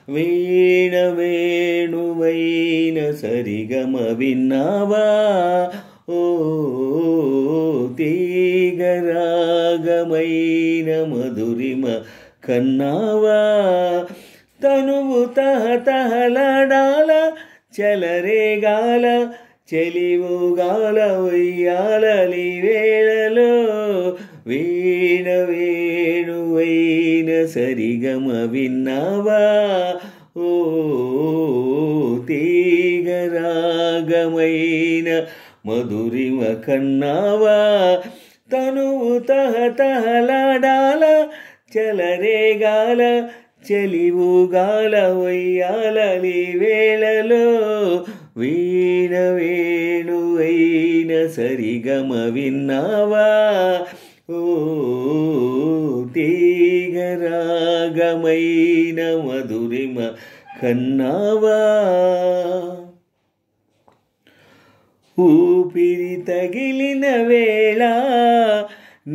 వీణ వేణువైన సరిగమ విన్నావా ఓ తీగరాగమైన మధురిమ కన్నావా తనువు తహతహలాడాల చెలరేగాల చెలివుగాల ఉయ్యాలలి వేళలో వీణ వేణువైన సరిగమ విన్నావా ఓ తీగరాగమైన మధురిమ కన్నావా తనువు తహతహలాడాల చెలరేగాల చెలివుగాల ఉయ్యాలలి వేళలో వీణ వేణువైన సరిగమ విన్నావా ఓ తీగరాగమైన మధురిమ కన్నావా ఊపిరి తగిలిన వేళ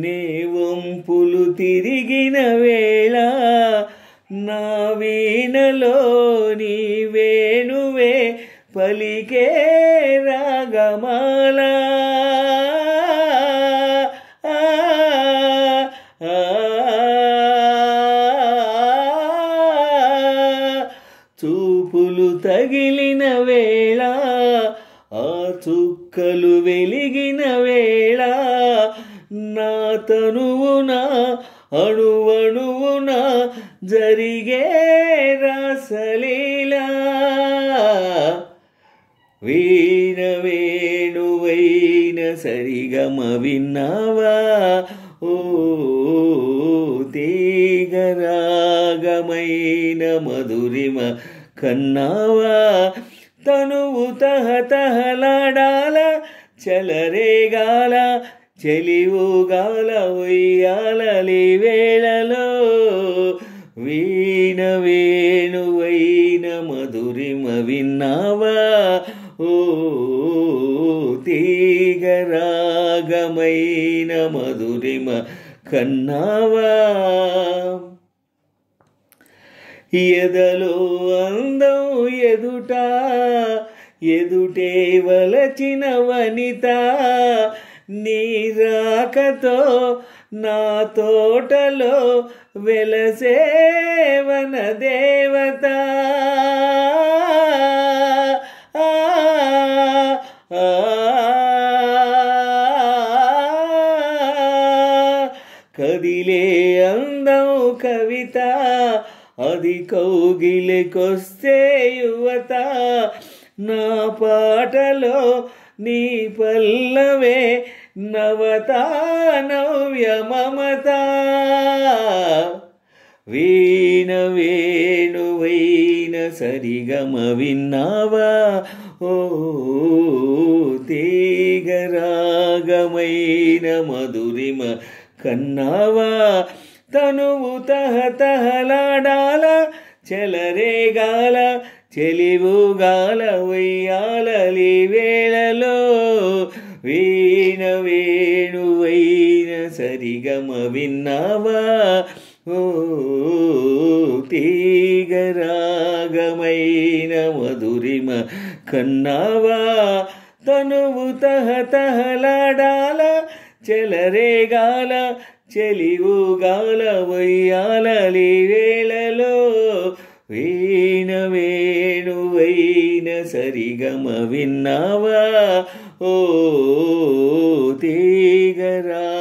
నే వంపులు తిరిగిన వేళ నా వీణలో నీ వేణువే పలికే రాగమాల చూపులు తగిలిన వేళ ఆ చుక్కలు వెలిగిన వేళ నా తనువున అణువణువున జరిగే రాసలీలా వీణ వేణువైన సరిగమ విన్నావా ఓ తీగరాగమైన మధురిమ కన్నావా తనువు తహతహలాడాల చెలరేగాల చెలివుగాల ఉయ్యాలలి వేళలో వీణ వేణువైన మధురిమ విన్నావా ఓ తీగరాగమైన మధురిమ కన్నావా ఎదలో అందం ఎదుట ఎదుటే వలచిన వనిత నీ రాకతో నా తోటలో వెలసేవన దేవత కదిలే అందం కవిత అది కౌగిలికొస్తే యువత నా పాటలో నీ పల్లవే నవత నవ్య మమత వీణ వేణువైన సరిగమ విన్నావా ఓ తీగరాగమైన మధురిమ కన్నావా తనువు తహతహలాడాల చెలరేగాల చెలివుగాల ఉయ్యాలలి వేళలో వీణ వేణువైన సరిగమ విన్నావా ఓ తీగరాగమైన మధురిమ కన్నావా తనువు తహతహలాడాల చెలరేగాల చెలివుగాల ఉయ్యాలలి వేళలో వీణ వేణువైన సరిగమ విన్నావా ఓ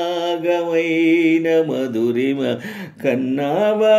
తీగరాగమైన మధురిమ కన్నావా